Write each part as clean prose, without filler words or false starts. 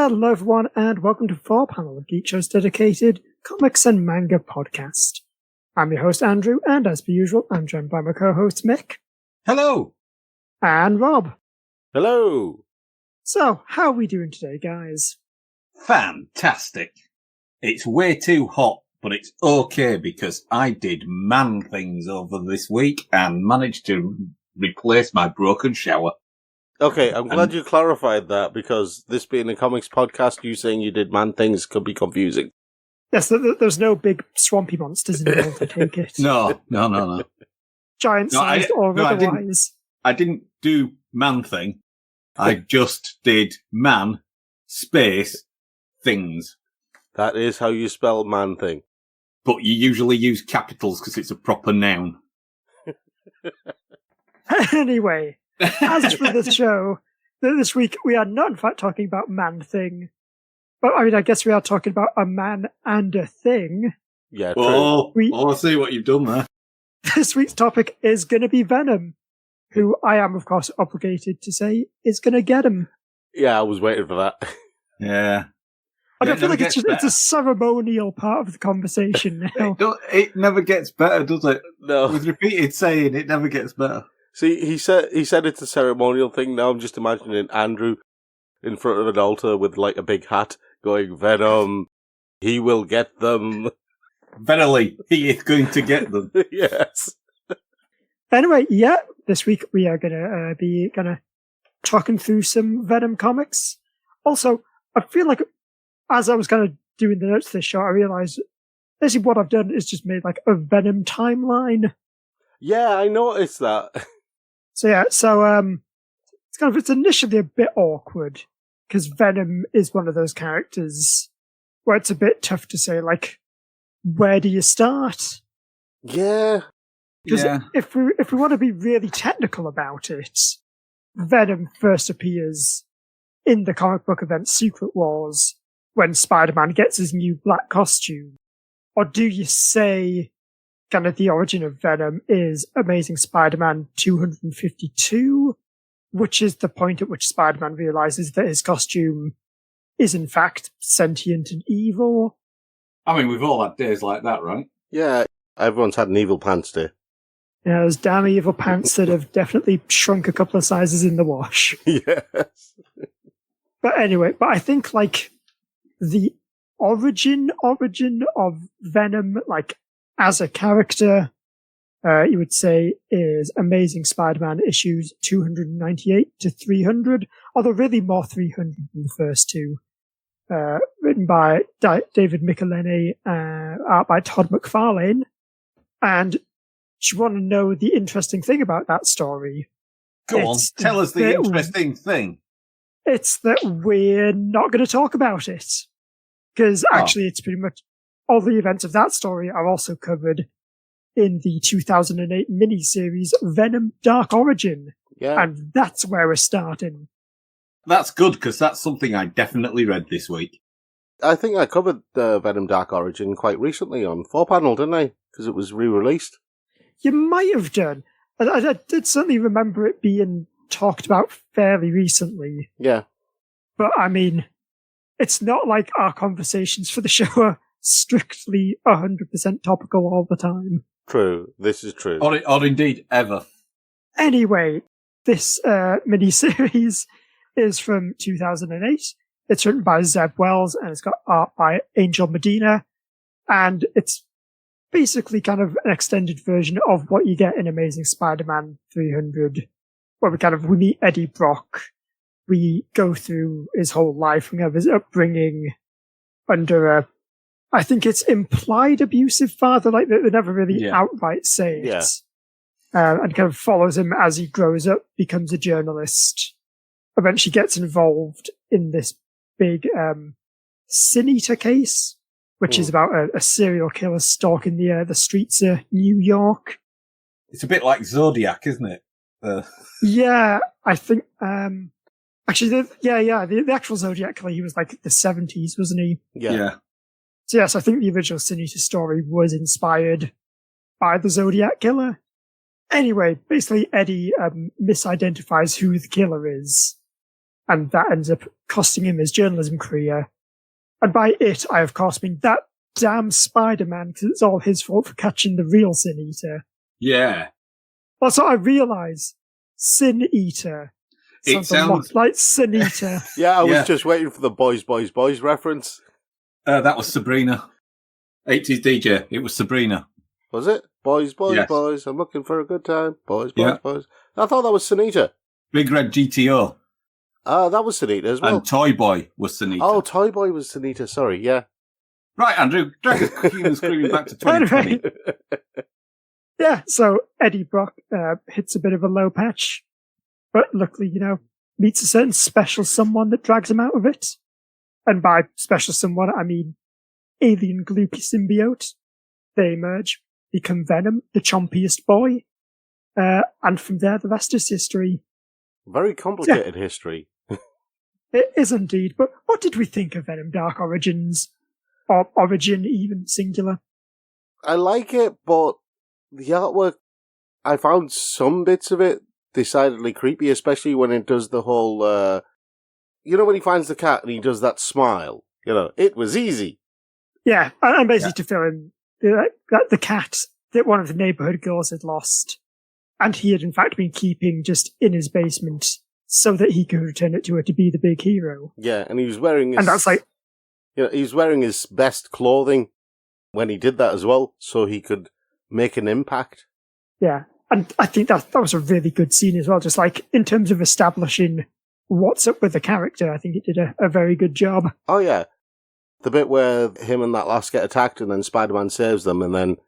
Hello everyone, and welcome to 4Panel, Geek Show's dedicated comics and manga podcast. I'm your host Andrew, and as per usual, I'm joined by my co-host Mick. Hello! And Rob. Hello! So, how are we doing today, guys? Fantastic. It's way too hot, but it's okay because I did man things over this week and managed to replace my broken shower. Okay, I'm glad you clarified that, because this being a comics podcast, you saying you did man things could be confusing. Yes, there's no big swampy monsters involved, I take it. No. Giant-sized or otherwise. I didn't do man thing. I just did man, space, things. That is how you spell man thing. But you usually use capitals because it's a proper noun. Anyway, as for the show, this week we are not in fact talking about man thing. But I guess we are talking about a man and a thing. Yeah, true. I see what you've done there. This week's topic is going to be Venom, who I am, of course, obligated to say is going to get him. Yeah, I was waiting for that. Yeah. I don't feel like it's a ceremonial part of the conversation now. It never gets better, does it? No. With repeated saying, it never gets better. See, he said it's a ceremonial thing. Now I'm just imagining Andrew in front of an altar with like a big hat going, Venom, he will get them. Verily, he is going to get them. Yes. Anyway, yeah, this week we are going to be talking through some Venom comics. Also, I feel like as I was kind of doing the notes for this show, I realised basically what I've done is just made like a Venom timeline. Yeah, I noticed that. So it's initially a bit awkward because Venom is one of those characters where it's a bit tough to say, like, where do you start? Yeah. Because if we want to be really technical about it, Venom first appears in the comic book event Secret Wars when Spider-Man gets his new black costume. Or do you say kind of the origin of Venom is Amazing Spider-Man 252, which is the point at which Spider-Man realizes that his costume is in fact sentient and evil. I mean, we've all had days like that, right? Yeah, everyone's had an evil pants day. Yeah, those damn evil pants that have definitely shrunk a couple of sizes in the wash. Yes. But anyway, I think like the origin of Venom, like as a character, you would say is Amazing Spider-Man issues 298 to 300, although really more 300 than the first two. Written by David Michelinie, art by Todd McFarlane. And do you want to know the interesting thing about that story? Go on, tell us the interesting thing. It's that we're not going to talk about it. Because actually it's pretty much all the events of that story are also covered in the 2008 miniseries Venom Dark Origin. Yeah. And that's where we're starting. That's good, because that's something I definitely read this week. I think I covered Venom Dark Origin quite recently on 4Panel, didn't I? Because it was re-released. You might have done. I did certainly remember it being talked about fairly recently. Yeah. But I mean, it's not like our conversations for the show are strictly 100% topical all the time. True. This is true. Or indeed, ever. Anyway, this miniseries is from 2008. It's written by Zeb Wells and it's got art by Angel Medina. And it's basically kind of an extended version of what you get in Amazing Spider-Man 300, where we meet Eddie Brock. We go through his whole life. We have his upbringing under I think it's implied abusive father, like they never really outright say it. Yeah. And kind of follows him as he grows up, becomes a journalist, eventually gets involved in this big Sin Eater case, which is about a serial killer stalking the streets of New York. It's a bit like Zodiac, isn't it? Yeah, I think actually, the actual Zodiac killer, he was like the 70s, wasn't he? Yeah. So yes, I think the original Sin Eater story was inspired by the Zodiac killer. Anyway, basically Eddie misidentifies who the killer is and that ends up costing him his journalism career. And by it, I of course mean that damn Spider-Man, because it's all his fault for catching the real Sin Eater. Yeah. Also, I realise Sin Eater sounds a lot like Sin Eater. Yeah, I was just waiting for the boys reference. That was Sabrina. 80s DJ. It was Sabrina. Was it? Boys, Yes. boys, I'm looking for a good time. Boys, boys. I thought that was Sin Eater. Big Red GTO. That was Sin Eater as well. And Toy Boy was Sin Eater. Oh, Toy Boy was Sin Eater, sorry, yeah. Right, Andrew. Drag us kicking and screaming back to 2020. Yeah, so Eddie Brock hits a bit of a low patch, but luckily, meets a certain special someone that drags him out of it. And by special someone, I mean alien gloopy symbiote. They emerge, become Venom, the chompiest boy. And from there, the rest is history. Very complicated history. It is indeed, but what did we think of Venom Dark Origins? Or Origin, even, singular? I like it, but the artwork, I found some bits of it decidedly creepy, especially when it does the whole, when he finds the cat and he does that smile. It was easy. Yeah, and basically to fill in the cat that one of the neighborhood girls had lost, and he had in fact been keeping just in his basement so that he could return it to her to be the big hero. Yeah, and he was wearing his... And that's like... he was wearing his best clothing when he did that as well, so he could make an impact. Yeah, and I think that was a really good scene as well, just like in terms of establishing what's up with the character. I think it did a very good job. Oh yeah, the bit where him and that lass get attacked and then Spider-Man saves them, and then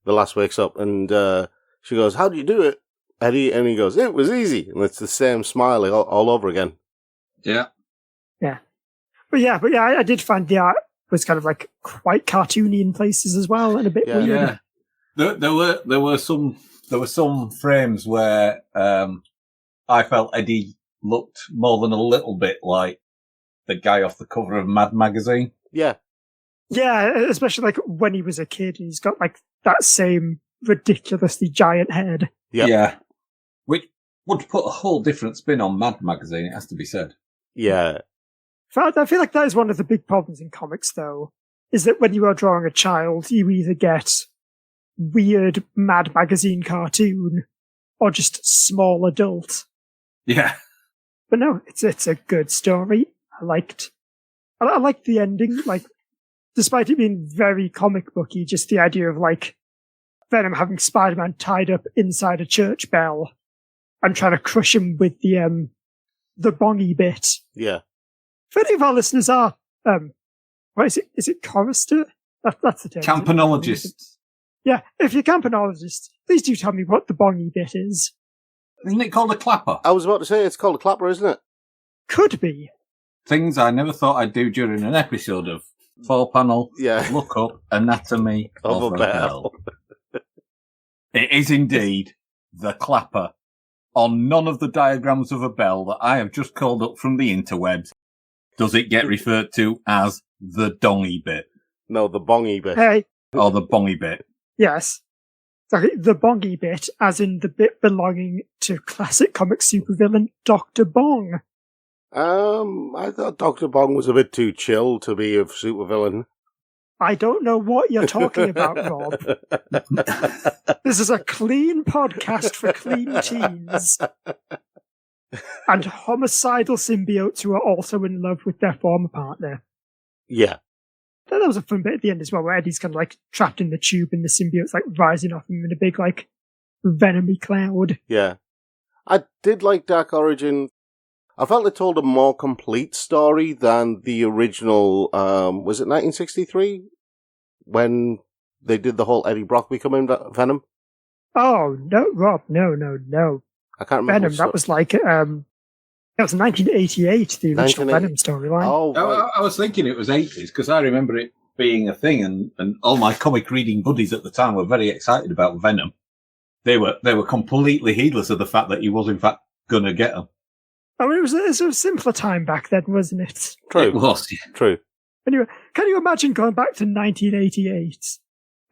the lass wakes up and she goes, "How do you do it, Eddie?" And he goes, "It was easy." And it's the same smile all over again. Yeah. Yeah. But yeah, I did find the art was kind of like quite cartoony in places as well, and a bit weird. Yeah. There were some frames where I felt Eddie looked more than a little bit like the guy off the cover of Mad Magazine. Yeah. Yeah, especially like when he was a kid, he's got like that same ridiculously giant head. Yep. Yeah. Which would put a whole different spin on Mad Magazine, it has to be said. Yeah. I feel like that is one of the big problems in comics, though, is that when you are drawing a child, you either get weird Mad Magazine cartoon or just small adult. Yeah. But no, it's a good story. I liked the ending, like, despite it being very comic booky, just the idea of like Venom having Spider-Man tied up inside a church bell and trying to crush him with the bongy bit. Yeah. If any of our listeners are, what is it? Is it chorister? That's the term. Campanologists. Yeah, if you're campanologists, please do tell me what the bongy bit is. Isn't it called a clapper? I was about to say, it's called a clapper, isn't it? Could be. Things I never thought I'd do during an episode of 4-panel. Yeah. Look up Anatomy of a Bell. It is indeed the clapper on none of the diagrams of a bell that I have just called up from the interwebs. Does it get referred to as the dongy bit? No, the bongy bit. Hey. Or the bongy bit? Yes. Sorry, the bongy bit, as in the bit belonging to classic comic supervillain Dr. Bong. I thought Dr. Bong was a bit too chill to be a supervillain. I don't know what you're talking about, Rob. This is a clean podcast for clean teens. And homicidal symbiotes who are also in love with their former partner. Yeah. That was a fun bit at the end as well, where Eddie's kind of like trapped in the tube and the symbiote's like rising off him in a big like venomy cloud. Yeah. I did like Dark Origin. I felt it told a more complete story than the original, was it 1963? When they did the whole Eddie Brock becoming Venom? Oh, no, Rob, no. I can't remember. Venom, that was like, that was 1988, the original Venom storyline. Oh, right. I was thinking it was 80s, because I remember it being a thing, and all my comic reading buddies at the time were very excited about Venom. They were completely heedless of the fact that he was in fact going to get them. I mean, it was a simpler time back then, wasn't it? True. It was, yeah. True. Anyway, can you imagine going back to 1988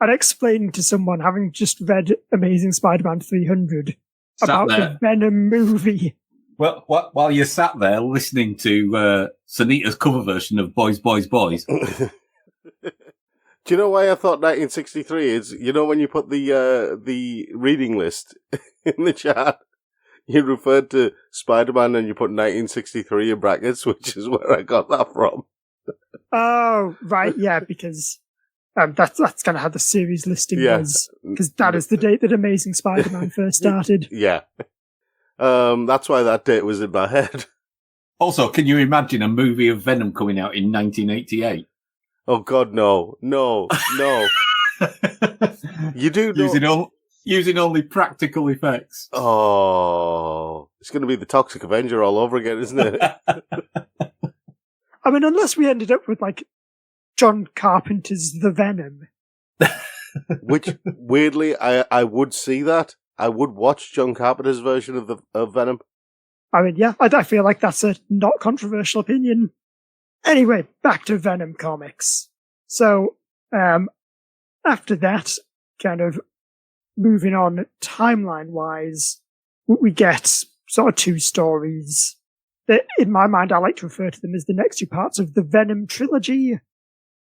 and explaining to someone, having just read Amazing Spider-Man 300, about the Venom movie? Well, while you're sat there listening to Sunita's cover version of Boys, Boys, Boys. Do you know why I thought 1963 is? You know when you put the reading list in the chat, you referred to Spider-Man and you put 1963 in brackets, which is where I got that from. Oh, right, yeah, because that's kind of how the series listing was. Because that is the date that Amazing Spider-Man first started. Yeah. That's why that date was in my head. Also, can you imagine a movie of Venom coming out in 1988? Oh God, no. You do know... Using only practical effects. Oh, it's going to be the Toxic Avenger all over again, isn't it? I mean, unless we ended up with, like, John Carpenter's The Venom. Which, weirdly, I would see that. I would watch John Carpenter's version of Venom. I mean, yeah, I feel like that's a not controversial opinion. Anyway, back to Venom comics. So, after that, kind of moving on timeline-wise, we get sort of two stories that, in my mind, I like to refer to them as the next two parts of the Venom trilogy.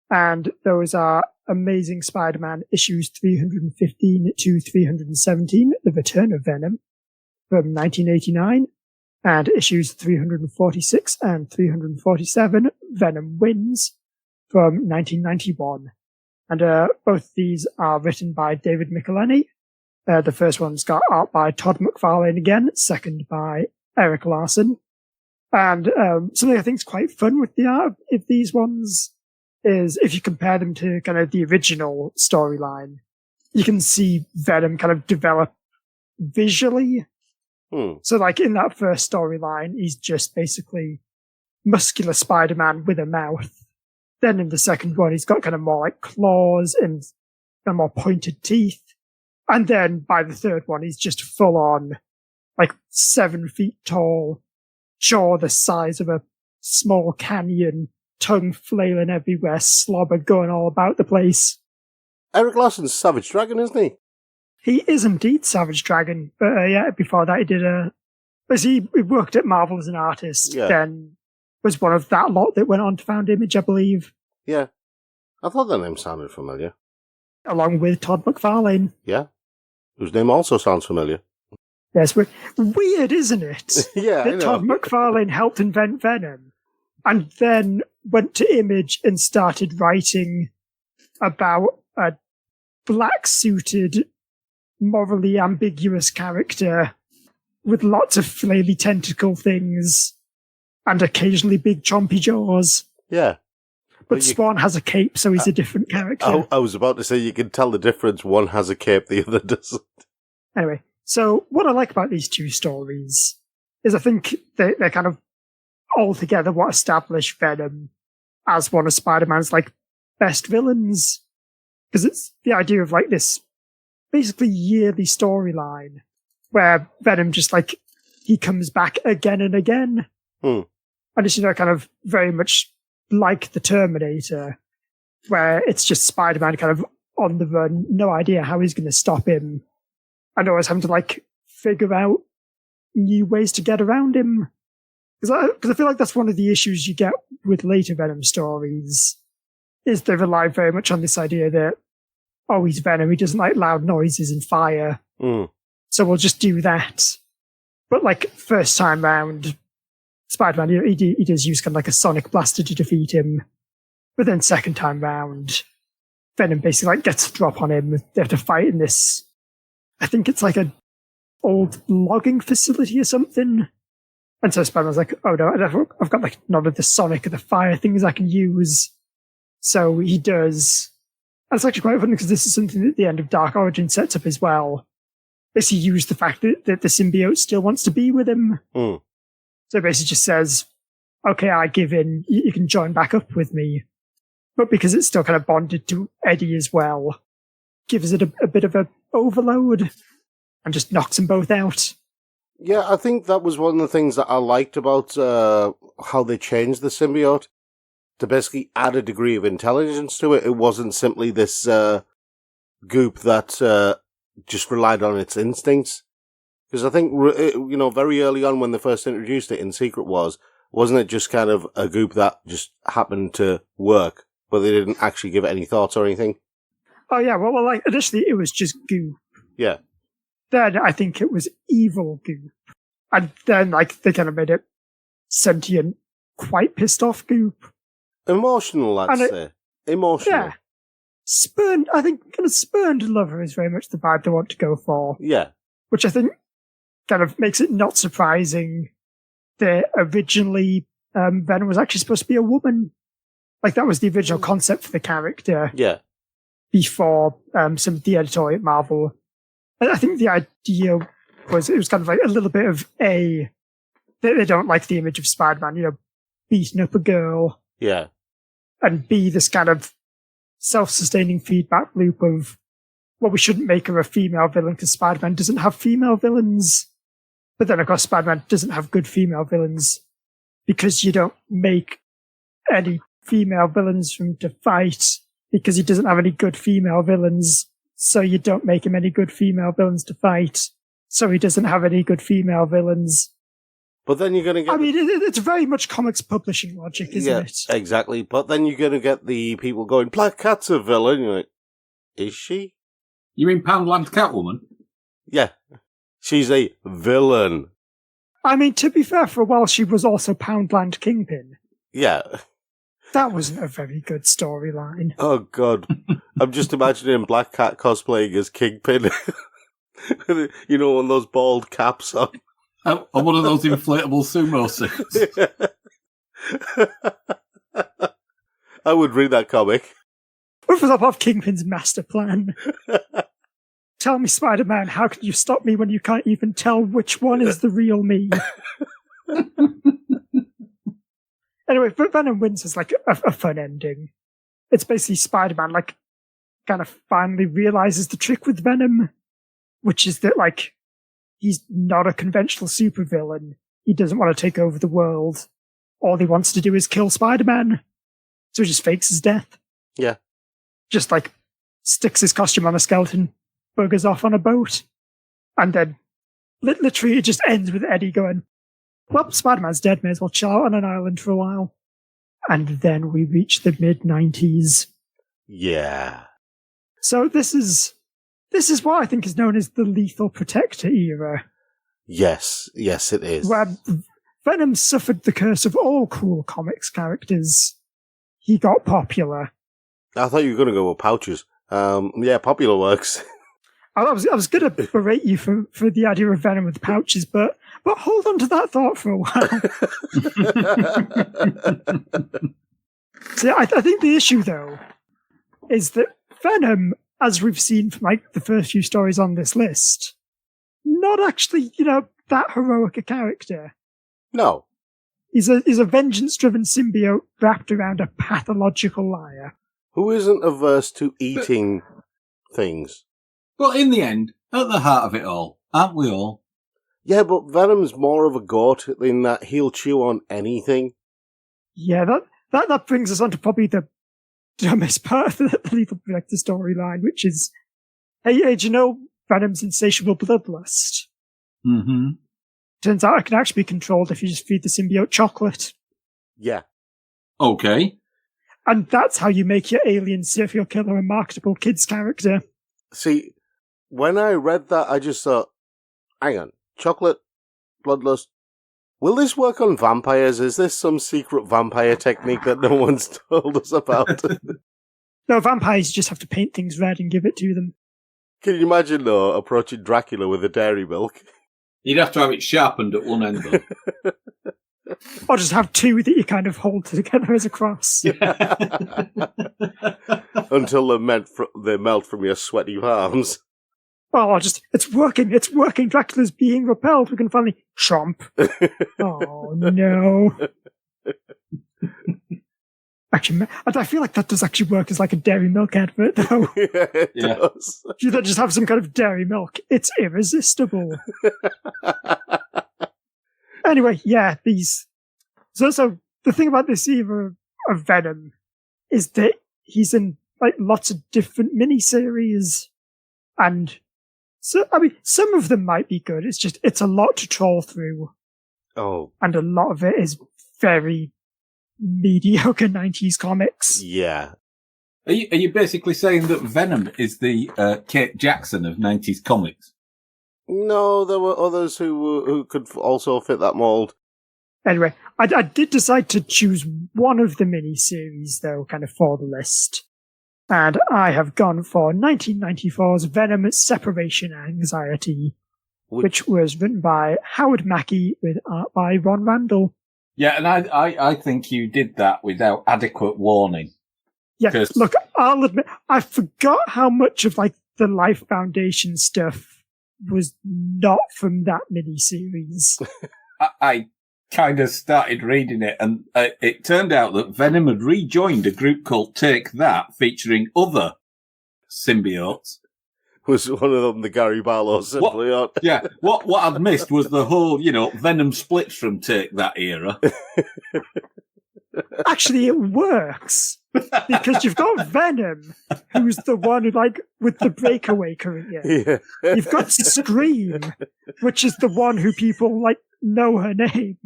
And those are Amazing Spider-Man issues 315 to 317, The Return of Venom, from 1989, and issues 346 and 347, Venom Wins, from 1991. And both these are written by David Michelinie. The first one's got art by Todd McFarlane again, second by Eric Larson. And something I think is quite fun with the art of these ones is if you compare them to kind of the original storyline, you can see Venom kind of develop visually. So like in that first storyline, he's just basically muscular Spider-Man with a mouth. Then in the second one, he's got kind of more like claws and more pointed teeth. And then by the third one, he's just full on, like 7 feet tall, jaw the size of a small canyon, tongue flailing everywhere, slobber going all about the place. Eric Larson's Savage Dragon, isn't he? He is indeed Savage Dragon, but yeah, before that he did he worked at Marvel as an artist, then was one of that lot that went on to found Image, I believe. Yeah. I thought that name sounded familiar. Along with Todd McFarlane. Yeah. Whose name also sounds familiar. Yes, weird, isn't it? Yeah, that Todd McFarlane helped invent Venom, and then went to Image and started writing about a black-suited, morally ambiguous character with lots of flaily tentacle things and occasionally big chompy jaws. Yeah. But Spawn has a cape, so he's a different character. I was about to say you can tell the difference. One has a cape, the other doesn't. Anyway, so what I like about these two stories is I think they're kind of all together what establish Venom as one of Spider-Man's like best villains. Because it's the idea of like this basically yearly storyline where Venom just like, he comes back again and again. And it's, kind of very much like the Terminator, where it's just Spider-Man kind of on the run, no idea how he's going to stop him, and always having to like figure out new ways to get around him. Because I feel like that's one of the issues you get with later Venom stories, is they rely very much on this idea that, oh, he's Venom, he doesn't like loud noises and fire, so we'll just do that. But like first time round, Spider-Man, he does use kind of like a sonic blaster to defeat him. But then second time round, Venom basically like gets a drop on him. They have to fight in this, I think it's like an old logging facility or something. And so Spider-Man's like, oh no, I've got like none of the sonic or the fire things I can use. So he does. And it's actually quite funny because this is something that the end of Dark Origin sets up as well. Basically used the fact that the symbiote still wants to be with him. So it basically just says, okay, I give in, you can join back up with me. But because it's still kind of bonded to Eddie as well, gives it a bit of a overload and just knocks them both out. Yeah, I think that was one of the things that I liked about how they changed the symbiote, to basically add a degree of intelligence to it. It wasn't simply this goop that just relied on its instincts. Because I think, very early on when they first introduced it in Secret Wars, wasn't it just kind of a goop that just happened to work, but they didn't actually give it any thoughts or anything? Oh, yeah. Well, like, initially it was just goop. Yeah. Then I think it was evil goop. And then, like, they kind of made it sentient, quite pissed off goop. Emotional, I'd say. Emotional. Yeah. Spurned, I think, kind of spurned lover is very much the vibe they want to go for. Yeah. Which I think kind of makes it not surprising that originally Venom was actually supposed to be a woman. Like, that was the original concept for the character. Yeah. Before some of the editorial at Marvel. I think the idea was it was kind of like a little bit of they don't like the image of Spider-Man, beating up a girl. Yeah. And B, this kind of self-sustaining feedback loop of, well, we shouldn't make her a female villain because Spider-Man doesn't have female villains. But then, of course, Spider-Man doesn't have good female villains because you don't make any female villains for him to fight because he doesn't have any good female villains. So you don't make him any good female villains to fight. So he doesn't have any good female villains. But then you're going to get... I mean, it's very much comics publishing logic, isn't it? Yeah, exactly. But then you're going to get the people going, Black Cat's a villain. You're like, is she? You mean Poundland Catwoman? Yeah. She's a villain. I mean, to be fair, for a while she was also Poundland Kingpin. Yeah. That wasn't a very good storyline. Oh, God. I'm just imagining Black Cat cosplaying as Kingpin. One of those bald caps on. On one of those inflatable sumo suits. I would read that comic. What was up of Kingpin's master plan? Tell me, Spider-Man, how can you stop me when you can't even tell which one is the real me? Anyway, but Venom wins is like a fun ending. It's basically Spider-Man, like, kind of finally realizes the trick with Venom, which is that, like, he's not a conventional supervillain. He doesn't want to take over the world. All he wants to do is kill Spider-Man. So he just fakes his death. Yeah. Just, like, sticks his costume on a skeleton, buggers off on a boat. And then, literally, it just ends with Eddie going, well, Spider-Man's dead, may as well chill out on an island for a while. And then we reach the mid-90s. Yeah. So this is what I think is known as the Lethal Protector era. Yes, it is. Where Venom suffered the curse of all cool comics characters. He got popular. I thought you were going to go with pouches. Yeah, popular works. I was going to berate you for the idea of Venom with pouches, but hold on to that thought for a while. See, I think the issue, though, is that Venom, as we've seen from like the first few stories on this list, not actually, that heroic a character. No. He's a vengeance-driven symbiote wrapped around a pathological liar. Who isn't averse to eating things? But in the end, at the heart of it all, aren't we all? Yeah, but Venom's more of a goat in that he'll chew on anything. Yeah, that brings us on to probably the dumbest part of the Lethal Protector storyline, which is, hey, do you know Venom's insatiable bloodlust? Mm-hmm. Turns out it can actually be controlled if you just feed the symbiote chocolate. Yeah. Okay. And that's how you make your alien serial killer a marketable kids character. See, when I read that, I just thought, hang on, chocolate, bloodlust. Will this work on vampires? Is this some secret vampire technique that no one's told us about? No, vampires just have to paint things red and give it to them. Can you imagine, though, approaching Dracula with a dairy milk? You'd have to have it sharpened at one end, though. Or just have two that you kind of hold together as a cross. Until they melt from your sweaty palms. Oh, it's working, Dracula's being repelled, we can finally chomp. Oh, no. Actually, I feel like that does actually work as like a dairy milk advert, though. Yeah, it does. If you just have some kind of dairy milk, it's irresistible. Anyway, yeah, So the thing about this era of Venom is that he's in like lots of different miniseries, and So, I mean, some of them might be good. It's a lot to troll through. Oh. And a lot of it is very mediocre 90s comics. Yeah. Are you basically saying that Venom is the Kate Jackson of 90s comics? No, there were others who could also fit that mold. Anyway, I did decide to choose one of the miniseries, though, kind of for the list. And I have gone for 1994's Venom Separation Anxiety, which was written by Howard Mackey with art by Ron Randall. Yeah, and I think you did that without adequate warning. Yeah, look, I'll admit, I forgot how much of, like, the Life Foundation stuff was not from that miniseries. I kind of started reading it, and it turned out that Venom had rejoined a group called Take That, featuring other symbiotes. Was one of them the Gary Barlow symbiote? Yeah, what I'd missed was the whole, Venom splits from Take That era. Actually, it works. Because you've got Venom, who's the one who, like, with the breakaway career. Yeah. You've got Scream, which is the one who people, like, know her name.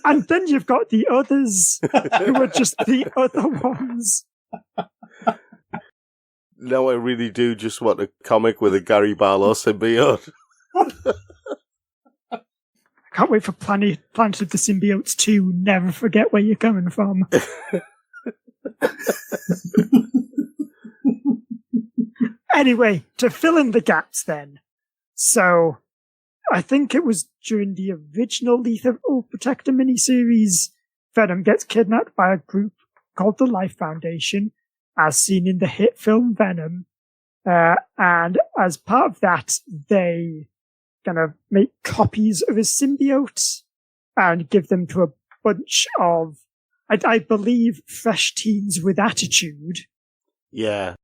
And then you've got the others, who are just the other ones. Now I really do just want a comic with a Gary Barlow symbiote. I can't wait for Planet of the Symbiotes 2. Never forget where you're coming from. Anyway, to fill in the gaps then. So, I think it was during the original Lethal Protector miniseries, Venom gets kidnapped by a group called the Life Foundation, as seen in the hit film Venom. And as part of that, they kind of make copies of his symbiote and give them to a bunch of, I believe, fresh teens with attitude. Yeah.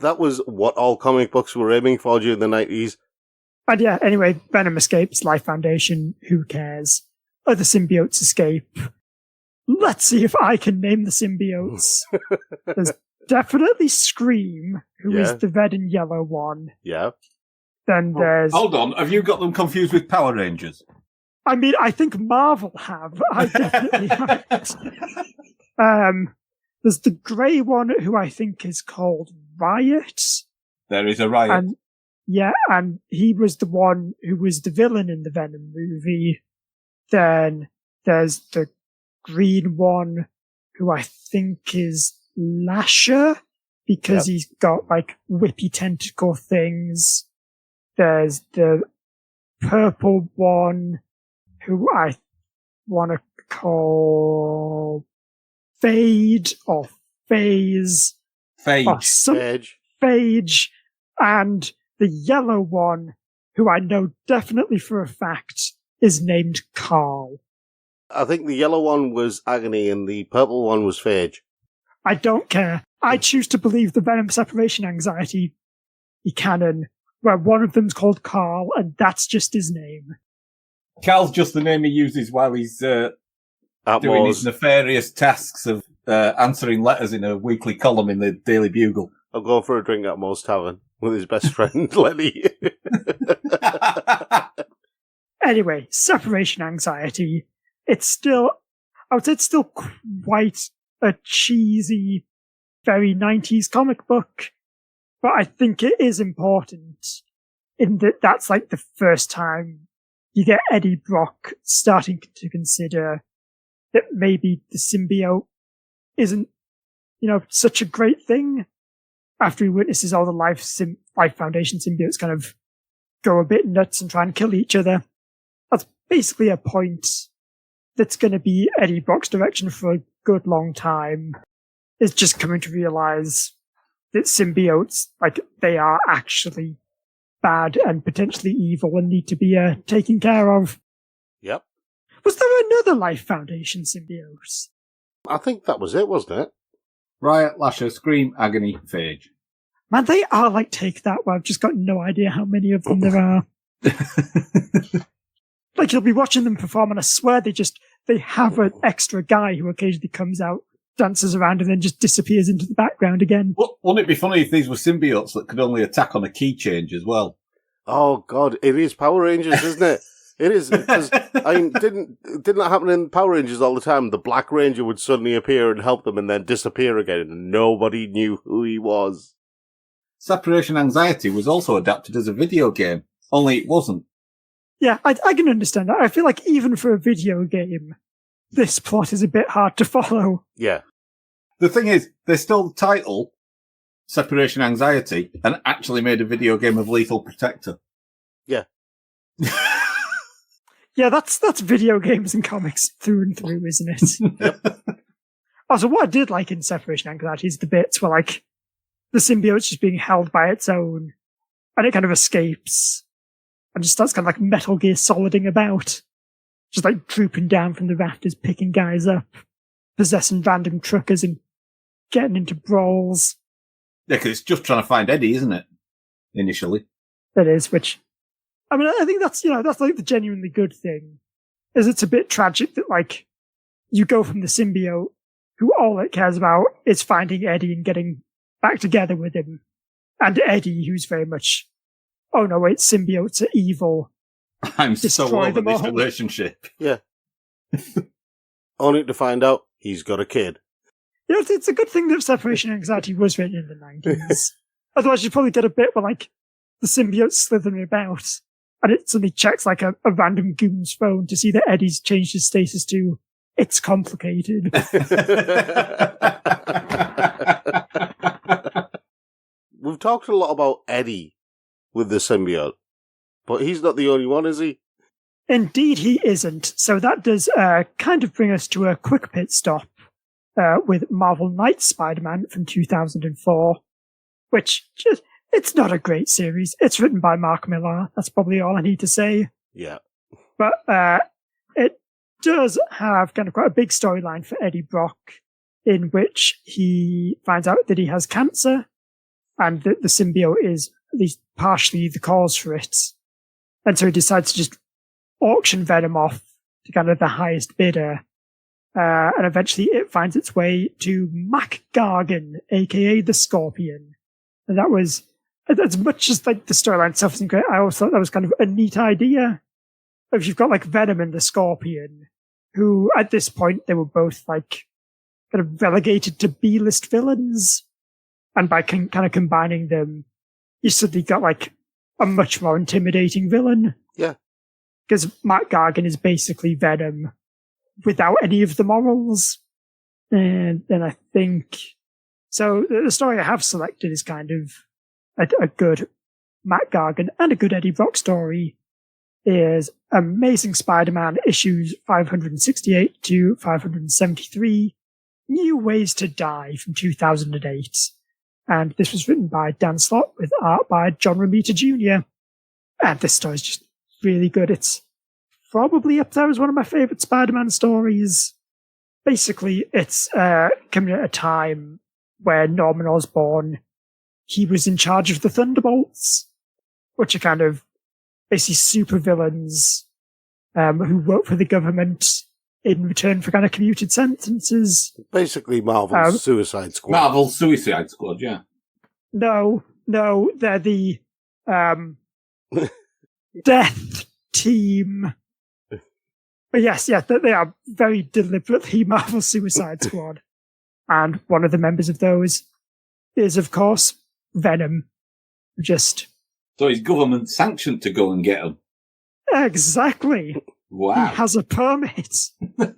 That was what all comic books were aiming for during the 90s. And yeah, anyway, Venom escapes, Life Foundation, who cares? Other symbiotes escape. Let's see if I can name the symbiotes. There's definitely Scream, who is the red and yellow one. Yeah. Then there's... Hold on, have you got them confused with Power Rangers? I mean, I think Marvel have. I definitely haven't. There's the grey one, who I think is called Riot. There is a Riot. And he was the one who was the villain in the Venom movie. Then there's the green one, who I think is Lasher, because he's got, like, whippy tentacle things. There's the purple one, who I want to call Fade or Phase. Phage. Phage. And the yellow one, who I know definitely for a fact is named Carl. I think the yellow one was Agony and the purple one was Phage. I don't care. I choose to believe the Venom Separation Anxiety canon, where one of them's called Carl, and that's just his name. Carl's just the name he uses while he's doing his nefarious tasks of answering letters in a weekly column in the Daily Bugle. I'll go for a drink at Moe's Tavern with his best friend, Lenny. Anyway, Separation Anxiety. It's still, I would say it's still quite a cheesy, very 90s comic book, but I think it is important in that that's like the first time you get Eddie Brock starting to consider that maybe the symbiote isn't, such a great thing after he witnesses all the Life Foundation symbiotes kind of go a bit nuts and try and kill each other. That's basically a point that's going to be Eddie Brock's direction for a good long time, is just coming to realize that symbiotes, like, they are actually bad and potentially evil and need to be taken care of. Yep. Was there another Life Foundation symbiote? I think that was it, wasn't it? Riot, Lasher, Scream, Agony, Phage. Man, they are like Take That, where I've just got no idea how many of them there are. Like, you'll be watching them perform, and I swear they have an extra guy who occasionally comes out, dances around, and then just disappears into the background again. Wouldn't it be funny if these were symbiotes that could only attack on a key change as well? Oh God, it is Power Rangers, isn't it? It is, because I mean, didn't that happen in Power Rangers all the time? The Black Ranger would suddenly appear and help them, and then disappear again, and nobody knew who he was. Separation Anxiety was also adapted as a video game, only it wasn't. Yeah, I can understand that. I feel like even for a video game, this plot is a bit hard to follow. Yeah. The thing is, they stole the title, Separation Anxiety, and actually made a video game of Lethal Protector. Yeah. Yeah, that's video games and comics through and through, isn't it? Yep. Also, what I did like in Separation Anxiety is the bits where, like, the symbiote's just being held by its own, and it kind of escapes, and just starts kind of like Metal Gear Soliding about. Just like drooping down from the rafters, picking guys up, possessing random truckers and getting into brawls. Yeah, because it's just trying to find Eddie, isn't it? Initially. It is, which, I mean, I think that's like the genuinely good thing, is it's a bit tragic that, like, you go from the symbiote, who all it cares about is finding Eddie and getting back together with him, and Eddie, who's very much, oh no, wait, symbiotes are evil. I'm so Destroy over them this all. relationship. Yeah. Only to find out he's got a kid. You know, it's a good thing that Separation Anxiety was written in the 90s. Otherwise, you'd probably get a bit where, like, the symbiote slithering about, and it suddenly checks, like, a random goon's phone to see that Eddie's changed his status to, it's complicated. We've talked a lot about Eddie with the symbiote, but he's not the only one, is he? Indeed, he isn't. So that does kind of bring us to a quick pit stop with Marvel Knights Spider-Man from 2004, which just, it's not a great series. It's written by Mark Millar. That's probably all I need to say. Yeah. But it does have kind of quite a big storyline for Eddie Brock, in which he finds out that he has cancer, and that the symbiote is at least partially the cause for it. And so he decides to just auction Venom off to kind of the highest bidder. And eventually it finds its way to Mac Gargan, aka the Scorpion. And that was, as much as like the storyline itself isn't great, I always thought that was kind of a neat idea. If you've got like Venom and the Scorpion, who at this point they were both like kind of relegated to B-list villains. And by kind of combining them, you suddenly got like a much more intimidating villain. Yeah. Because Matt Gargan is basically Venom without any of the morals. And then I think, so the story I have selected is kind of a good Matt Gargan and a good Eddie Brock story. Is Amazing Spider-Man issues 568 to 573, New Ways to Die from 2008. And this was written by Dan Slott with art by John Romita Jr. And this story is just really good. It's probably up there as one of my favorite Spider-Man stories. Basically, it's coming at a time where Norman Osborn, he was in charge of the Thunderbolts, which are kind of basically supervillains who work for the government in return for kind of commuted sentences. Basically Marvel's Suicide Squad. Marvel's Suicide Squad, yeah. No, they're the Death Team. But yes, they are very deliberately Marvel Suicide Squad. And one of the members of those is, of course, Venom. Just... So he's government sanctioned to go and get him. Exactly. Wow. He has a permit. And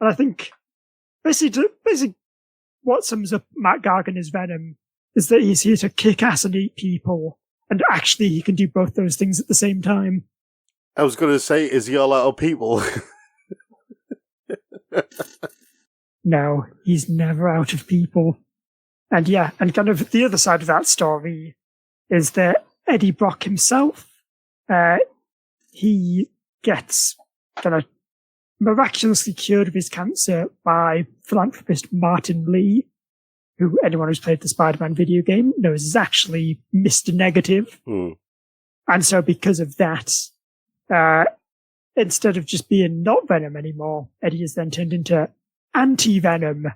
I think basically what sums up Matt Gargan as Venom is that he's here to kick ass and eat people. And actually he can do both those things at the same time. I was going to say, is he all out of people? No, he's never out of people. And yeah, and kind of the other side of that story is that Eddie Brock himself, he gets kind of miraculously cured of his cancer by philanthropist Martin Lee, who anyone who's played the Spider-Man video game knows is actually Mr. Negative. And so because of that, instead of just being not Venom anymore, Eddie is then turned into Anti-Venom,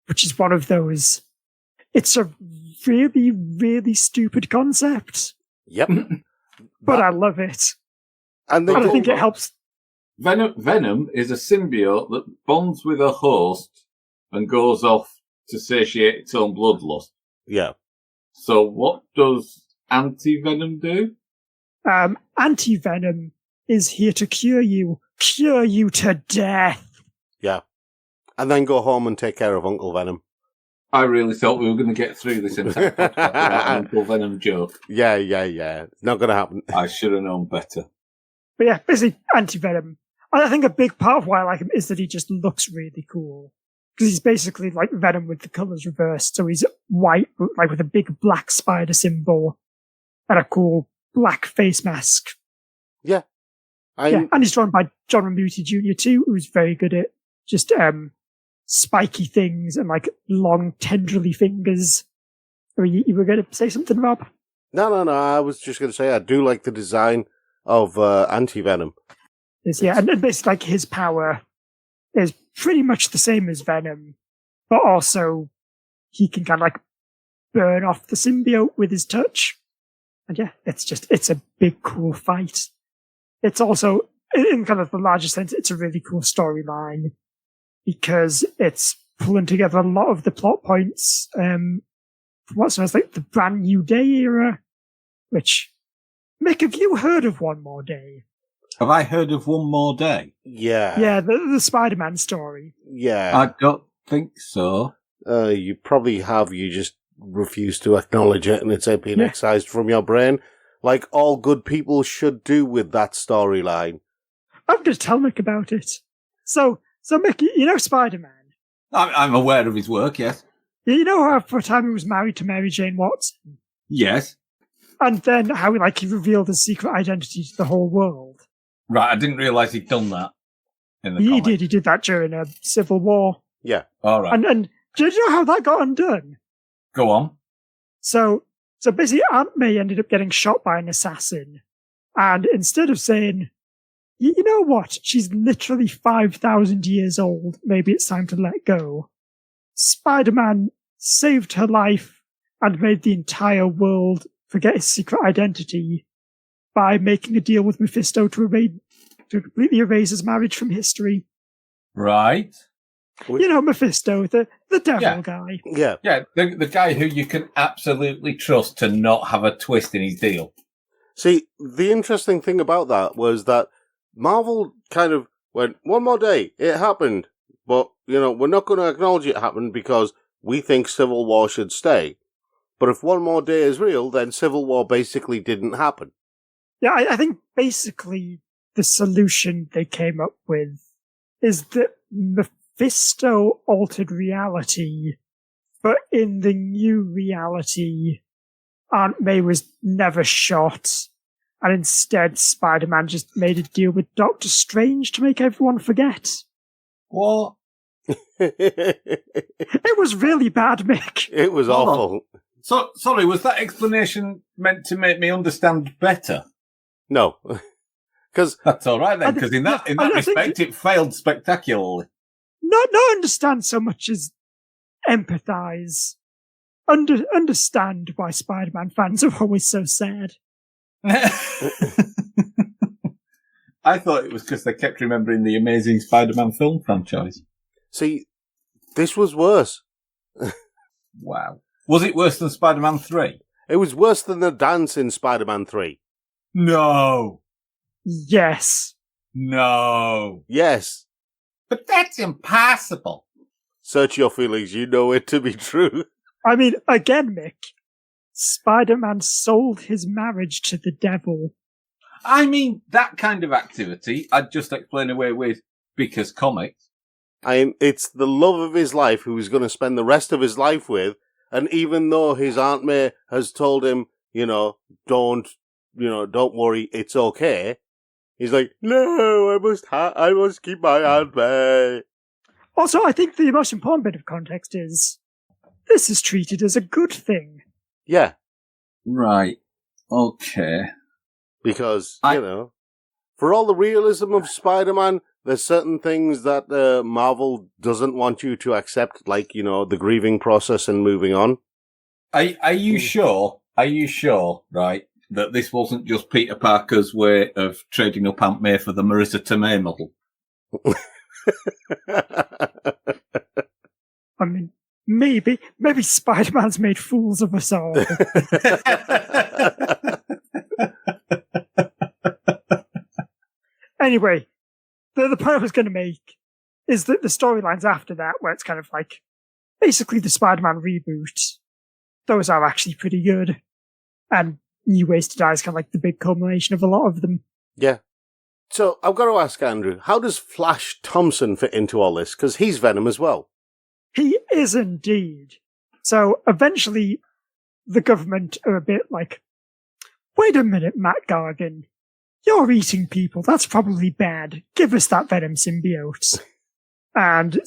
which is one of those... It's a really, really stupid concept. Yep. But I love it. And I think it helps. Venom is a symbiote that bonds with a host and goes off to satiate its own bloodlust. Yeah. So what does anti-venom do? Anti-venom is here to cure you to death. Yeah. And then go home and take care of Uncle Venom. I really thought we were going to get through this entire podcast without an Uncle Venom joke. Yeah. It's not going to happen. I should have known better. But yeah, basically anti-venom. I think a big part of why I like him is that he just looks really cool. Because he's basically like Venom with the colours reversed. So he's white, like with a big black spider symbol and a cool black face mask. Yeah. And he's drawn by John Romita Jr. too, who's very good at just spiky things and like long, tendrily fingers. You were going to say something, Rob? No. I was just going to say I do like the design of anti-venom. Yeah, and basically like his power is pretty much the same as Venom, but also he can kind of like burn off the symbiote with his touch. And yeah, it's a big, cool fight. It's also, in kind of the larger sense, it's a really cool storyline because it's pulling together a lot of the plot points from what sounds like the Brand New Day era, which, Mick, have you heard of One More Day? Have I heard of One More Day? Yeah. Yeah, the Spider-Man story. Yeah. I don't think so. You probably have, you just refuse to acknowledge it and it's been excised from your brain, like all good people should do with that storyline. I'm going to tell Mick about it. So Mick, you know Spider-Man? I'm aware of his work, yes. You know how for a time he was married to Mary Jane Watson? Yes. And then how he revealed his secret identity to the whole world. Right, I didn't realise he'd done that in the He comic. did that during a Civil War. Yeah. All right. And do you know how that got undone? Go on. So basically Aunt May ended up getting shot by an assassin. And instead of saying, you know what, she's literally 5,000 years old, maybe it's time to let go, Spider-Man saved her life and made the entire world forget his secret identity by making a deal with Mephisto to completely erase his marriage from history. Right. You know Mephisto, the devil guy. Yeah. Yeah, the guy who you can absolutely trust to not have a twist in his deal. See, the interesting thing about that was that Marvel kind of went, one more day, it happened, but, we're not going to acknowledge it happened because we think Civil War should stay. But if one more day is real, then Civil War basically didn't happen. Yeah, I think basically the solution they came up with is that Mephisto altered reality, but in the new reality, Aunt May was never shot, and instead Spider-Man just made a deal with Doctor Strange to make everyone forget. What? It was really bad, Mick. It was awful. So, sorry, was that explanation meant to make me understand better? No. Because that's all right then, because in that respect, it failed spectacularly. Not understand so much as empathize. Understand why Spider-Man fans are always so sad. I thought it was because they kept remembering the Amazing Spider-Man film franchise. See, this was worse. Wow. Was it worse than Spider-Man 3? It was worse than the dance in Spider-Man 3. No. Yes. No. Yes. But that's impossible. Search your feelings, you know it to be true. I mean, again, Mick, Spider-Man sold his marriage to the devil. I mean, that kind of activity, I'd just explain away with because comics. It's the love of his life who he's going to spend the rest of his life with, and even though his Aunt May has told him, don't worry, it's okay, he's like, no, I must keep my Aunt May. Also, I think the most important bit of context is this is treated as a good thing. Yeah. Right. Okay. Because, for all the realism of Spider-Man, there's certain things that Marvel doesn't want you to accept, like, the grieving process and moving on. Are you sure? Are you sure, right? that this wasn't just Peter Parker's way of trading up Aunt May for the Marissa Tomei model. I mean, maybe Spider-Man's made fools of us all. Anyway, the point I was going to make is that the storylines after that, where it's kind of like basically the Spider-Man reboot, those are actually pretty good. And New Ways to Die is kind of like the big culmination of a lot of them. Yeah. So I've got to ask Andrew, how does Flash Thompson fit into all this? Because he's Venom as well. He is indeed. So eventually the government are a bit like, wait a minute, Matt Gargan. You're eating people. That's probably bad. Give us that Venom symbiote. And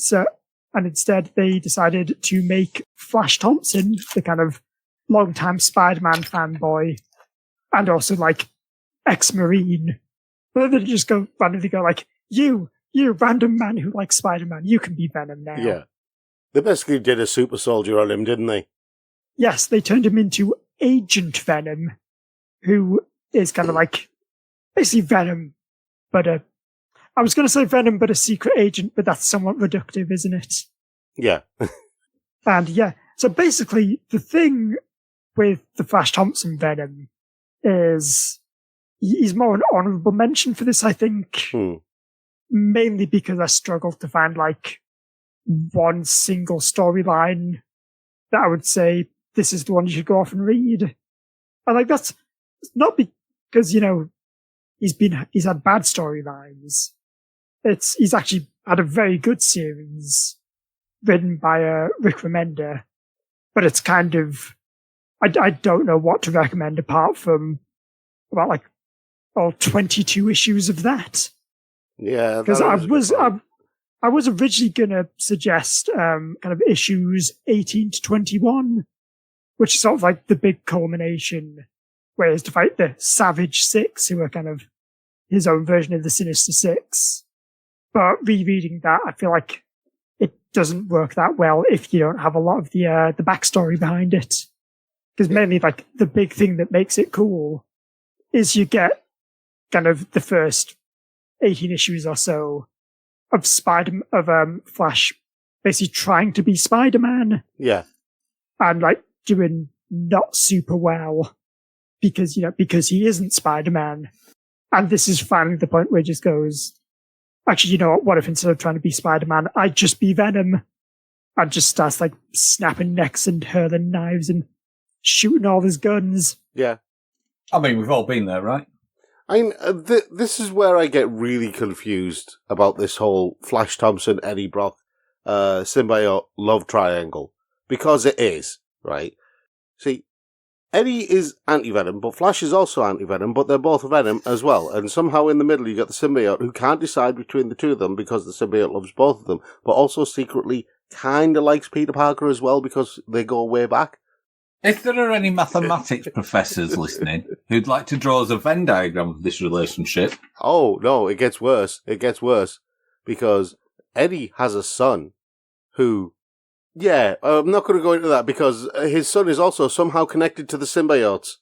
instead they decided to make Flash Thompson the kind of longtime Spider-Man fanboy and also like ex-Marine. But they just randomly go like, you random man who likes Spider-Man, you can be Venom now. Yeah. They basically did a super soldier on him, didn't they? Yes, they turned him into Agent Venom, who is kind of like basically Venom, but I was going to say Venom, but a secret agent, but that's somewhat reductive, isn't it? Yeah. And yeah, so basically the thing with the Flash Thompson Venom is he's more an honorable mention for this, I think. Mainly because I struggled to find like one single storyline that I would say this is the one you should go off and read. And like that's not because, you know, he's had bad storylines. He's actually had a very good series written by Rick Remender, but it's kind of, I don't know what to recommend apart from about like all 22 issues of that. Yeah. Because I was originally going to suggest kind of issues 18 to 21, which is sort of like the big culmination, where he has to fight the Savage Six, who are kind of his own version of the Sinister Six. But rereading that, I feel like it doesn't work that well if you don't have a lot of the backstory behind it. Because mainly, like, the big thing that makes it cool is you get kind of the first 18 issues or so of Flash basically trying to be Spider-Man. Yeah. And, like, doing not super well because he isn't Spider-Man. And this is finally the point where he just goes, actually, you know what if instead of trying to be Spider-Man, I'd just be Venom? And just starts, like, snapping necks and hurling knives and shooting all his guns. Yeah. I mean, we've all been there, right? I mean, this is where I get really confused about this whole Flash Thompson, Eddie Brock, symbiote love triangle. Because it is, right? See, Eddie is anti-Venom, but Flash is also anti-Venom, but they're both Venom as well. And somehow in the middle you got the symbiote who can't decide between the two of them because the symbiote loves both of them, but also secretly kind of likes Peter Parker as well because they go way back. If there are any mathematics professors listening who'd like to draw us a Venn diagram of this relationship... Oh, no, it gets worse. It gets worse. Because Eddie has a son who... Yeah, I'm not going to go into that because his son is also somehow connected to the symbiotes.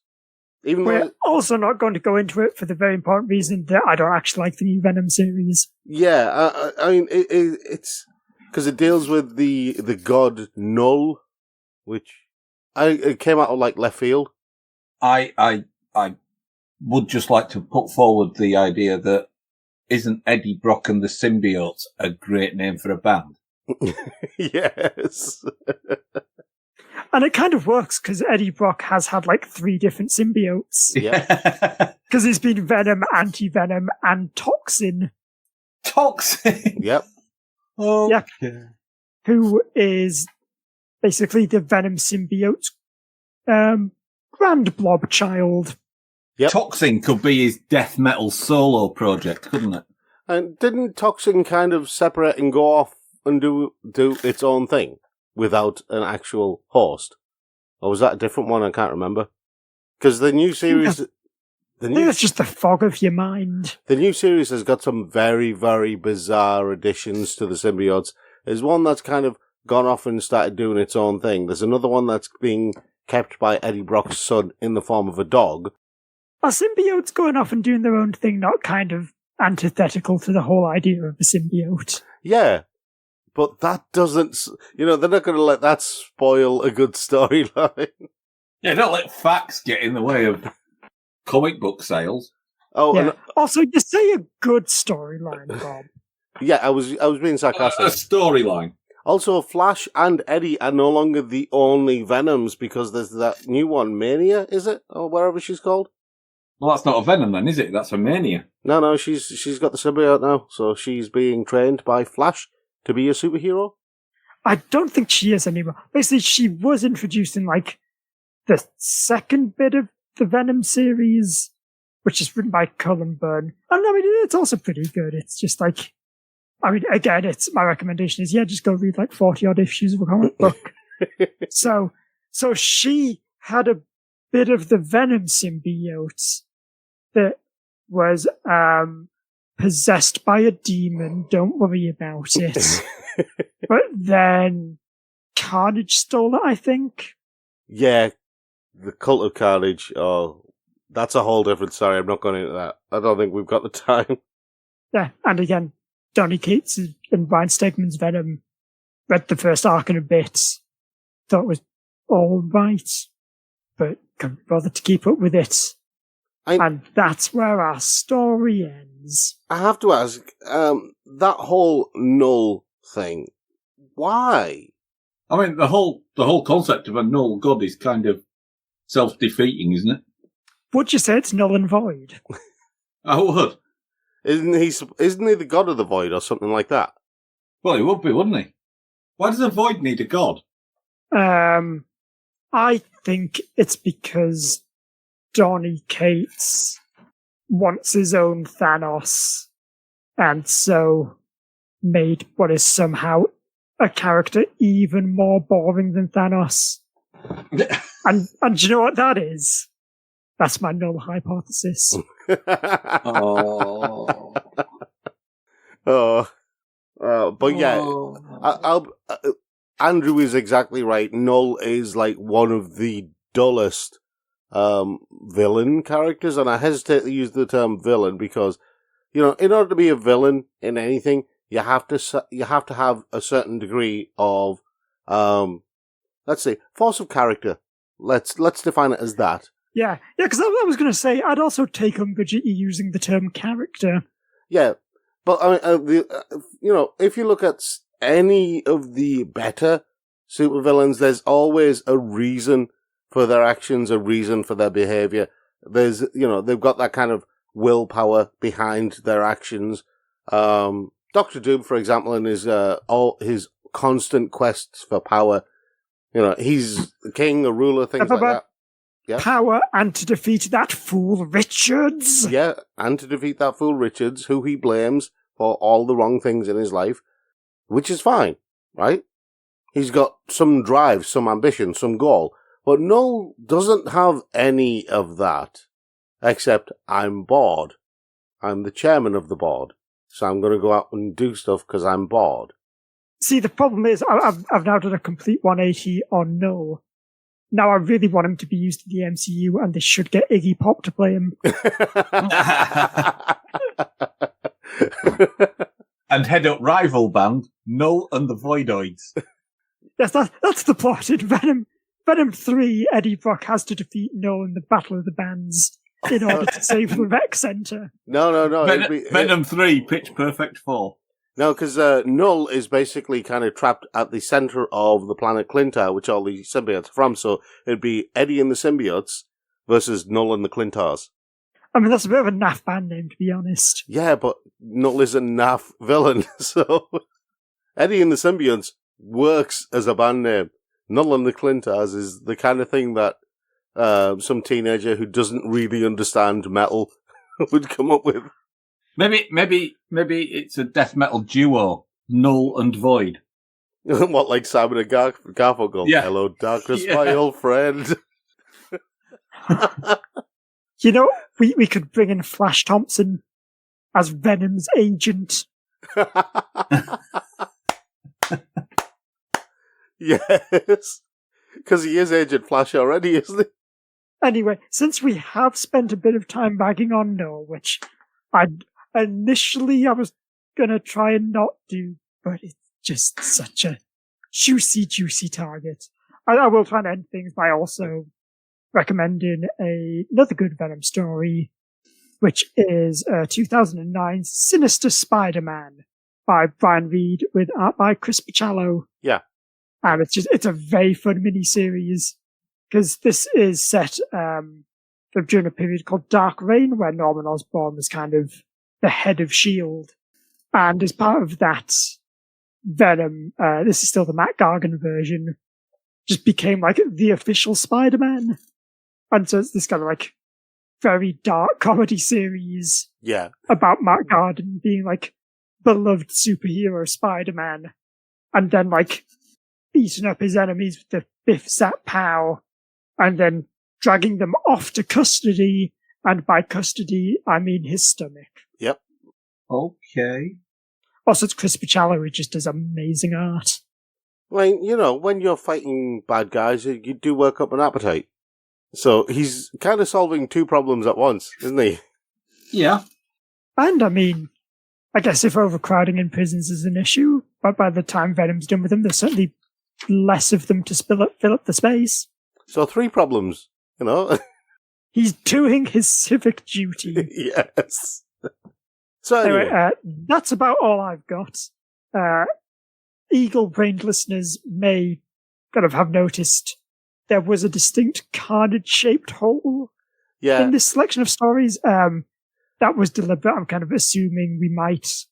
We're also not going to go into it for the very important reason that I don't actually like the new Venom series. Yeah, I mean, it's... Because it deals with the god Null, which... It came out of, like, left field. I would just like to put forward the idea that isn't Eddie Brock and the Symbiotes a great name for a band? Yes. And it kind of works because Eddie Brock has had like 3 different symbiotes. Yeah. Because he's been Venom, Anti-Venom, and Toxin. Toxin? Yep. Oh, yeah. Who is basically the Venom symbiote grand blob child. Yep. Toxin could be his death metal solo project, couldn't it? And didn't Toxin kind of separate and go off and do its own thing without an actual host? Or was that a different one? I can't remember. Because the new series... I think it's just the fog of your mind. The new series has got some very, very bizarre additions to the symbiotes. There's one that's kind of gone off and started doing its own thing. There's another one that's being kept by Eddie Brock's son in the form of a dog. are symbiotes going off and doing their own thing not kind of antithetical to the whole idea of a symbiote? Yeah, but that doesn't, they're not going to let that spoil a good storyline. Yeah, don't let facts get in the way of comic book sales. Oh, Yeah. and Also, you say a good storyline, Bob. yeah, I was being sarcastic. A storyline. Also, Flash and Eddie are no longer the only Venoms because there's that new one, Mania, is it? Or wherever she's called. Well, that's not a Venom then, is it? That's a Mania. No, she's got the symbiote now, so she's being trained by Flash to be a superhero. I don't think she is anymore. Basically, she was introduced in, like, the second bit of the Venom series, which is written by Cullen Bunn. And I mean, it's also pretty good. It's just like, I mean, again, my recommendation is, just go read like 40-odd issues of a comic book. So she had a bit of the Venom symbiote that was possessed by a demon. Don't worry about it. But then Carnage stole it, I think. Yeah, the Cult of Carnage. Oh, that's a whole different story. I'm not going into that. I don't think we've got the time. Yeah, and again, Donny Cates and Brian Stegman's Venom, read the first arc in a bit, thought it was all right, but couldn't bother to keep up with it. And that's where our story ends. I have to ask, that whole null thing, why? I mean, the whole concept of a null god is kind of self-defeating, isn't it? Would you say it's null and void? I would. Isn't he the god of the void or something like that? Well, he would be, wouldn't he? Why does a void need a god? I think it's because Donny Cates wants his own Thanos, and so made what is somehow a character even more boring than Thanos. and do you know what that is? That's my null hypothesis. But yeah, Andrew is exactly right. Null is like one of the dullest villain characters, and I hesitate to use the term villain because, in order to be a villain in anything, you have to have a certain degree of, let's say, force of character. Let's define it as that. Yeah, because I was going to say, I'd also take umbrage at you using the term character. Yeah, but I mean, if you look at any of the better supervillains, there's always a reason for their actions, a reason for their behavior. There's, they've got that kind of willpower behind their actions. Dr. Doom, for example, in all his constant quests for power, he's a king, a ruler, things like that. Yeah. Power and to defeat that fool Richards. Yeah, and to defeat that fool Richards, who he blames for all the wrong things in his life, which is fine, right? He's got some drive, some ambition, some goal. But Null doesn't have any of that, except I'm bored. I'm the chairman of the board, so I'm going to go out and do stuff because I'm bored. See, the problem is I've now done a complete 180 on Null. Now I really want him to be used in the MCU, and they should get Iggy Pop to play him. And head up rival band, Null and the Voidoids. Yes, that's the plot in Venom. Venom 3, Eddie Brock has to defeat Null in the Battle of the Bands in order to save the rec center. No. Venom 3, Pitch Perfect 4. No, because Null is basically kind of trapped at the center of the planet Clintar, which all the symbiotes are from. So it'd be Eddie and the symbiotes versus Null and the Clintars. I mean, that's a bit of a naff band name, to be honest. Yeah, but Null is a naff villain, so Eddie and the symbiotes works as a band name. Null and the Clintars is the kind of thing that some teenager who doesn't really understand metal would come up with. Maybe it's a death metal duo, Null and Void. What, like Simon and Garfunkel? Yeah. Hello, darkness, my old friend. We could bring in Flash Thompson as Venom's agent. Yes. Because he is Agent Flash already, isn't he? Anyway, since we have spent a bit of time bagging on Null, which I was gonna try and not do, but it's just such a juicy target. I will try and end things by also recommending another good Venom story, which is 2009's Sinister Spider-Man by Brian Reed with art by Chris Picciallo. Yeah. And it's a very fun miniseries because this is set during a period called Dark Reign, where Norman Osborn was kind of the head of S.H.I.E.L.D. And as part of that, Venom, this is still the Matt Gargan version, just became like the official Spider-Man. And so it's this kind of like very dark comedy series about Matt Gargan being like beloved superhero Spider-Man and then like beating up his enemies with the Biff Zap Pow and then dragging them off to custody, and by custody I mean his stomach. Yep. Okay. Also, it's Chris Picciallo who just does amazing art. Well, when you're fighting bad guys, you do work up an appetite. So he's kind of solving two problems at once, isn't he? Yeah. And I mean, I guess if overcrowding in prisons is an issue, but by the time Venom's done with them, there's certainly less of them to fill up the space. So 3 problems, He's doing his civic duty. Yes. So anyway, that's about all I've got. Eagle-brained listeners may kind of have noticed there was a distinct carnage-shaped hole in this selection of stories. That was deliberate. I'm kind of assuming we might,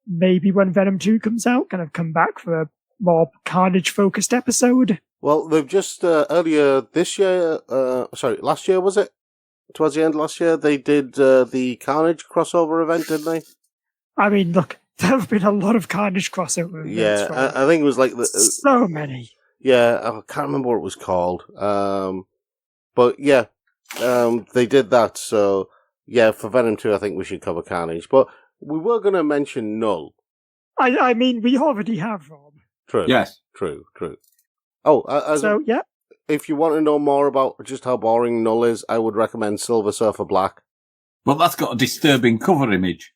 maybe when Venom 2 comes out, kind of come back for a more carnage-focused episode. Well, they've just, earlier this year, last year, was it? Towards the end of last year, they did the Carnage crossover event, didn't they? I mean, look, there have been a lot of Carnage crossover events. Yeah, I think it was like so many. Yeah, I can't remember what it was called. But yeah, they did that. So yeah, for Venom 2, I think we should cover Carnage. But we were going to mention Null. I mean, we already have, Rob. True. Yes. True. Oh, yeah. If you want to know more about just how boring Null is, I would recommend Silver Surfer Black. Well, that's got a disturbing cover image.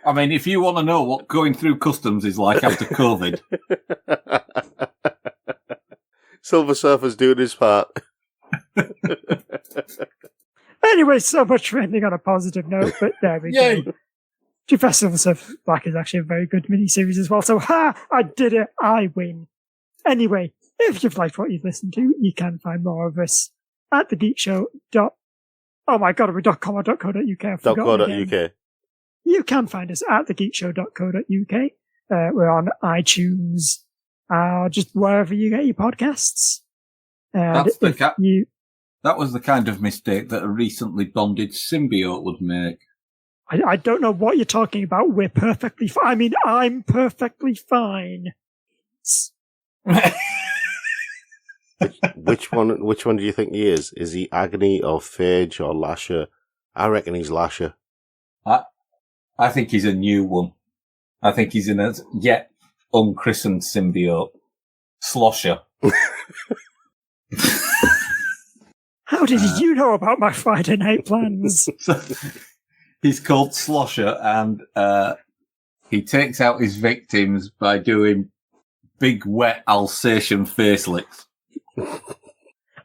I mean, if you want to know what going through customs is like after COVID. Silver Surfer's doing his part. Anyway, so much for ending on a positive note, but there we go. Silver Surfer Black is actually a very good miniseries as well, so I did it, I win. Anyway, if you've liked what you've listened to, you can find more of us at thegeekshow.com or .co.uk. You can find us at thegeekshow.co.uk. We're on iTunes, just wherever you get your podcasts. And that was the kind of mistake that a recently bonded symbiote would make. I don't know what you're talking about. We're perfectly fine. I mean, I'm perfectly fine. Which one do you think he is? Is he Agony or Phage or Lasher? I reckon he's Lasher. I think he's a new one. I think he's in a yet unchristened symbiote. Slosher. How did you know about my Friday night plans? He's called Slosher, and he takes out his victims by doing big, wet Alsatian face licks.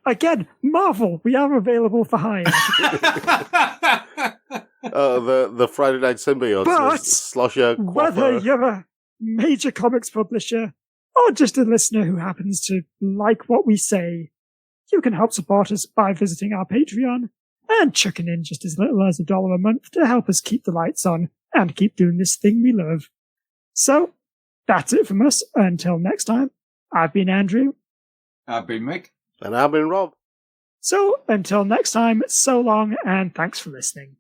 Again, Marvel, we are available for hire. The Friday Night Symbiote. But Slosher, whether you're a major comics publisher or just a listener who happens to like what we say, you can help support us by visiting our Patreon and chucking in just as little as $1 a month to help us keep the lights on and keep doing this thing we love. So, that's it from us. Until next time, I've been Andrew. I've been Mick. And I've been Rob. So, until next time, so long and thanks for listening.